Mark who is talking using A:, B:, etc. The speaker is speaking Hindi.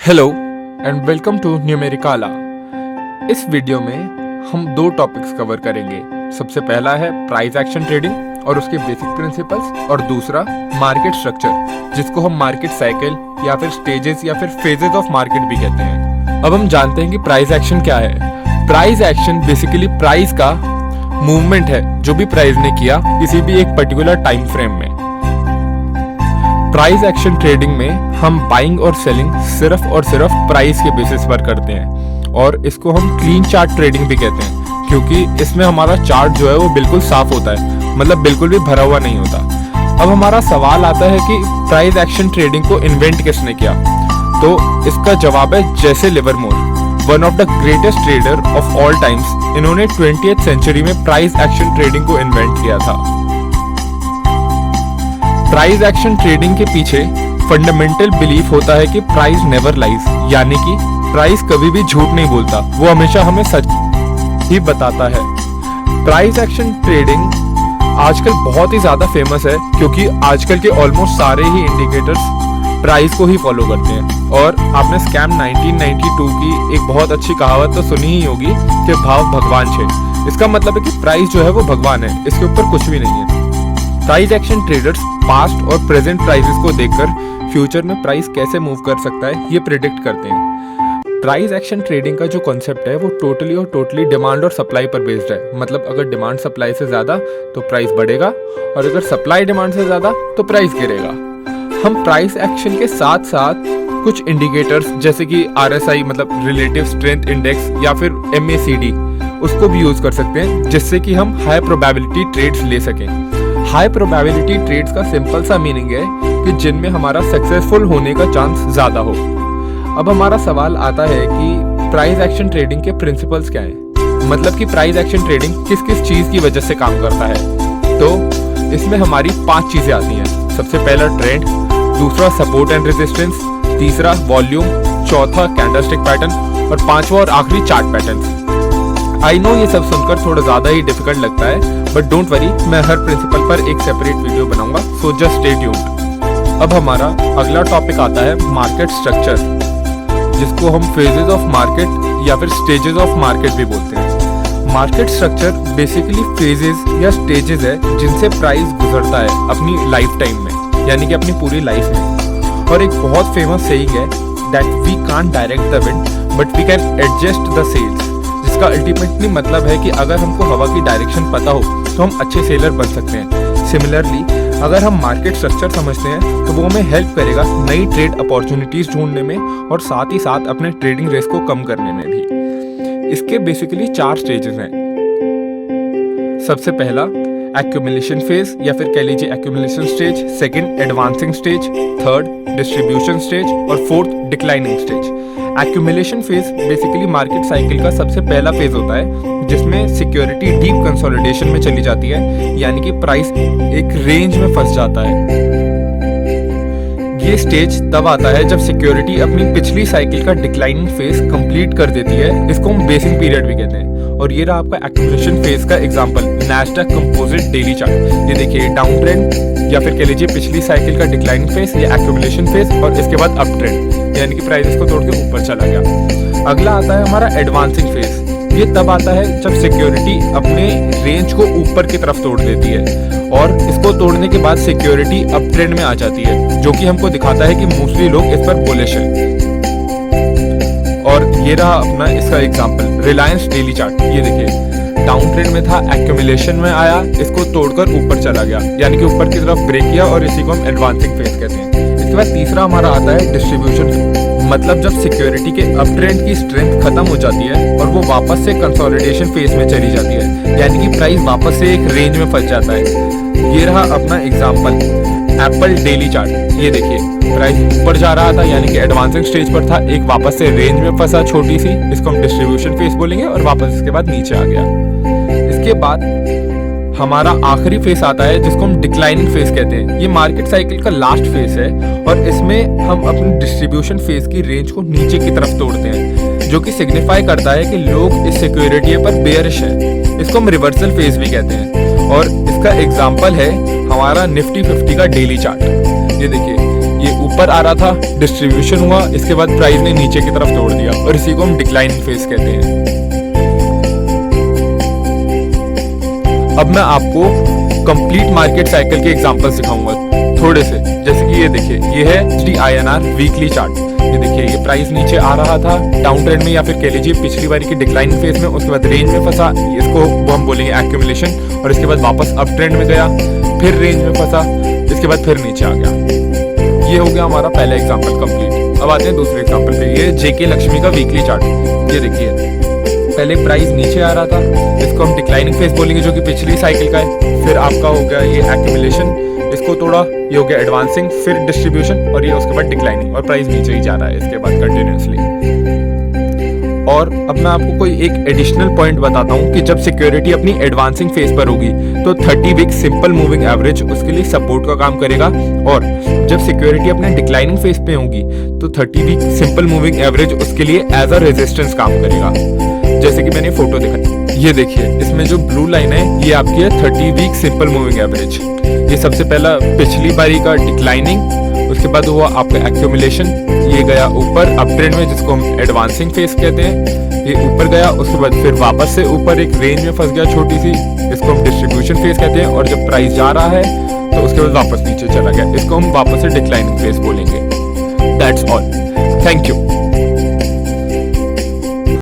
A: हेलो एंड वेलकम टू न्यूमेरिकाला। इस वीडियो में हम दो टॉपिक्स कवर करेंगे। सबसे पहला है प्राइस एक्शन ट्रेडिंग और उसके बेसिक प्रिंसिपल्स, और दूसरा मार्केट स्ट्रक्चर, जिसको हम मार्केट साइकिल या फिर स्टेजेस या फिर फेजेस ऑफ मार्केट भी कहते हैं। अब हम जानते हैं कि प्राइस एक्शन क्या है। प्राइस एक्शन बेसिकली प्राइस का मूवमेंट है जो भी प्राइस ने किया किसी भी एक पर्टिकुलर टाइम फ्रेम में। प्राइस एक्शन ट्रेडिंग में हम बाइंग और सेलिंग सिर्फ और सिर्फ प्राइस के बेसिस पर करते हैं, और इसको हम क्लीन चार्ट ट्रेडिंग भी कहते हैं, क्योंकि इसमें हमारा चार्ट जो है वो बिल्कुल साफ होता है, मतलब बिल्कुल भी भरा हुआ नहीं होता। अब हमारा सवाल आता है कि प्राइस एक्शन ट्रेडिंग को इन्वेंट किसने किया? तो इसका जवाब है जेसे Livermore, one of the greatest trader of all times. इन्होंने 20th सेंचुरी में प्राइस एक्शन ट्रेडिंग को इन्वेंट किया था। प्राइस एक्शन ट्रेडिंग के पीछे फंडामेंटल बिलीफ होता है कि प्राइस नेवर लाइज, यानी कि प्राइस कभी भी झूठ नहीं बोलता, वो हमेशा हमें सच ही बताता है। प्राइस एक्शन ट्रेडिंग आजकल बहुत ही ज्यादा फेमस है, क्योंकि आजकल के ऑलमोस्ट सारे ही इंडिकेटर्स प्राइस को ही फॉलो करते हैं। और आपने स्कैम 1992 की एक बहुत अच्छी कहावत तो सुनी ही होगी कि भाव भगवान छे। इसका मतलब है कि प्राइस जो है वो भगवान है, इसके ऊपर कुछ भी नहीं है। प्राइस एक्शन ट्रेडर्स पास्ट और प्रेजेंट प्राइसेस को देखकर फ्यूचर में प्राइस कैसे मूव कर सकता है ये प्रिडिक्ट करते हैं। प्राइस एक्शन ट्रेडिंग का जो कॉन्सेप्ट है वो टोटली डिमांड और सप्लाई पर बेस्ड है। मतलब अगर डिमांड सप्लाई से ज़्यादा तो प्राइस बढ़ेगा, और अगर सप्लाई डिमांड से ज़्यादा तो प्राइस गिरेगा। हम प्राइस एक्शन के साथ साथ कुछ इंडिकेटर्स जैसे कि RSI मतलब रिलेटिव स्ट्रेंथ इंडेक्स या फिर MACD उसको भी यूज़ कर सकते हैं, जिससे कि हम हाई प्रोबेबिलिटी ट्रेड्स ले सकें। हाई प्रोबेबिलिटी ट्रेड्स का सिंपल सा मीनिंग है कि जिनमें हमारा सक्सेसफुल होने का चांस ज़्यादा हो। अब हमारा सवाल आता है कि प्राइस एक्शन ट्रेडिंग के प्रिंसिपल्स क्या हैं? मतलब कि प्राइस एक्शन ट्रेडिंग किस किस चीज़ की वजह से काम करता है। तो इसमें हमारी 5 चीज़ें आती हैं। सबसे पहला ट्रेंड, दूसरा सपोर्ट एंड रेजिस्टेंस, तीसरा वॉल्यूम, चौथा कैंडलस्टिक पैटर्न, और पांचवा और आखिरी चार्ट पैटर्न। आई नो ये सब सुनकर थोड़ा ज़्यादा ही डिफिकल्ट लगता है, बट डोंट वरी, मैं हर प्रिंसिपल पर एक सेपरेट वीडियो बनाऊंगा, सो जस्ट स्टे ट्यून्ड। अब हमारा अगला टॉपिक आता है मार्केट स्ट्रक्चर, जिसको हम फेजेस ऑफ मार्केट या फिर स्टेजेस ऑफ मार्केट भी बोलते हैं। मार्केट स्ट्रक्चर बेसिकली फेजेस या स्टेजेस है जिनसे प्राइस गुजरता है अपनी लाइफ टाइम में, यानी कि अपनी पूरी लाइफ में। और एक बहुत फेमस सेइंग है that we can't direct the wind but we can adjust the sails, जिसका अल्टीमेटली मतलब है कि अगर हमको हवा की डायरेक्शन पता हो तो हम अच्छे सेलर बन सकते हैं। सिमिलरली अगर हम मार्केट स्ट्रक्चर समझते हैं तो वो हमें हेल्प करेगा नई ट्रेड अपॉर्चुनिटीज ढूंढने में, और साथ ही साथ अपने ट्रेडिंग रिस्क को कम करने में भी। इसके बेसिकली 4 स्टेजेस हैं। सबसे पहला एक्यूमुलेशन फेज या फिर कह लीजिए accumulation stage, second advancing stage, third distribution stage, और fourth declining stage. Accumulation phase basically market cycle का सबसे पहला फेज होता है, जिसमें सिक्योरिटी डीप कंसोलिडेशन में चली जाती है, यानी कि प्राइस एक रेंज में फंस जाता है। ये स्टेज तब आता है जब सिक्योरिटी अपनी पिछली साइकिल का डिक्लाइनिंग फेज कंप्लीट कर देती है। इसको हम बेसिंग पीरियड भी कहते हैं। और ये रहा आपका एक्यूमुलेशन फेज का example, Nasdaq composite daily chart. ये देखिए डाउन ट्रेंड या फिर कह लीजिए पिछली साइकिल का डिक्लाइनिंग फेज, ये एक्यूमुलेशन फेज, और इसके बाद अप ट्रेंड, यानी कि प्राइस को तोड़ के ऊपर चला गया। अगला आता है हमारा एडवांसिंग फेज। ये तब आता है जब सिक्योरिटी अपने रेंज को ऊपर की तरफ तोड़ देती है, और इसको तोड़ने के बाद सिक्योरिटी अप ट्रेंड में आ जाती है, जो कि हमको दिखाता है कि मोस्टली लोग इस पर बुलिश हैं। और ये रहा अपना इसका एग्जांपल रिलायंस डेली चार्ट। ये देखिए डाउन ट्रेंड में था, एक्यूमुलेशन में आया, इसको तोड़कर ऊपर चला गया, यानी कि ऊपर की तरफ ब्रेक किया, और इसी को हम एडवांसिंग फेज कहते हैं। इसके बाद तीसरा हमारा आता है डिस्ट्रीब्यूशन, मतलब जब सिक्योरिटी के अप ट्रेंड की स्ट्रेंथ खत्म हो जाती है और वो वापस से कंसोलिडेशन फेज में चली जाती है, यानी कि प्राइस वापस से एक रेंज में फंस जाता है। ये रहा अपना एग्जांपल एप्पल डेली चार्ट। ये देखिए प्राइस ऊपर जा रहा था, यानी कि एडवांसिंग स्टेज पर था, एक वापस से रेंज में फंसा छोटी सी, इसको हम डिस्ट्रीब्यूशन फेज बोलेंगे, और वापस इसके बाद नीचे आ गया। इसके बाद हमारा आखिरी फेज आता है जिसको हम डिक्लाइनिंग फेज कहते हैं। ये मार्केट साइकिल का लास्ट फेज है, और इसमें हम अपनी डिस्ट्रीब्यूशन फेज की रेंज को नीचे की तरफ तोड़ते हैं, जो कि सिग्निफाई करता है कि लोग इस सिक्योरिटी पर बेयरिश है। इसको हम रिवर्सल फेज भी कहते हैं, और इसका एग्जांपल है हमारा निफ्टी 50 का डेली चार्ट। ये देखिए ये ऊपर आ रहा था, डिस्ट्रीब्यूशन हुआ, इसके बाद प्राइस ने नीचे की तरफ तोड़ दिया और इसी को हम डिक्लाइनिंग फेज कहते हैं। अब मैं आपको कंप्लीट मार्केट साइकिल के एग्जांपल सिखाऊंगा थोड़े से, जैसे कि ये देखिए, ये है SDINR वीकली चार्ट। ये देखिए, ये प्राइस नीचे आ रहा था डाउन ट्रेंड में, या फिर कह लीजिए पिछली बारी की डिक्लाइनिंग फेज में, उसके बाद रेंज में फंसा, इसको वो हम बोलेंगे एक्यूमुलेशन, और इसके बाद वापस अप ट्रेंड में गया, फिर रेंज में फंसा, इसके बाद फिर नीचे आ गया। ये हो गया हमारा पहला एग्जाम्पल कंप्लीट। अब आते हैं दूसरे एग्जाम्पल पे। ये JK लक्ष्मी का वीकली चार्ट। ये देखिए, पहले प्राइस नीचे आ रहा था, इसको हम डिक्लाइनिंग फेज बोलेंगे जो कि पिछली साइकिल का है। फिर आपका हो गया ये एक्यूमुलेशन, इसको तोड़ा, ये हो गया एडवांसिंग, फिर डिस्ट्रीब्यूशन, और ये उसके बाद डिक्लाइनिंग, और प्राइस नीचे ही जा रहा है इसके बाद कंटिन्यूसली। और अब मैं आपको कोई एक एडिशनल पॉइंट बताता हूँ कि जब सिक्योरिटी अपनी एडवांसिंग फेज पर होगी तो 30 वीक सिंपल मूविंग एवरेज उसके लिए सपोर्ट का काम करेगा, और जब सिक्योरिटी अपने डिक्लाइनिंग फेज पे होगी तो 30 वीक सिंपल मूविंग एवरेज उसके लिए एज अ रेजिस्टेंस काम करेगा। जैसे कि मैंने फोटो देखा, ये देखिए, इसमें जो ब्लू लाइन है ये आपकी है 30 वीक सिंपल मूविंग एवरेज। ये सबसे पहला पिछली बारी का डिक्लाइनिंग, उसके बाद हुआ आपका एक्यूमुलेशन, ये गया ऊपर अप ट्रेंड में जिसको हम एडवांसिंग फेज कहते हैं, ये ऊपर गया, उसके बाद फिर वापस से ऊपर एक रेंज में फंस गया छोटी सी, इसको हम डिस्ट्रीब्यूशन फेज कहते हैं, और जब प्राइस जा रहा है तो उसके बाद वापस नीचे चला गया, इसको हम वापस से डिक्लाइनिंग फेज बोलेंगे। That's all, thank you.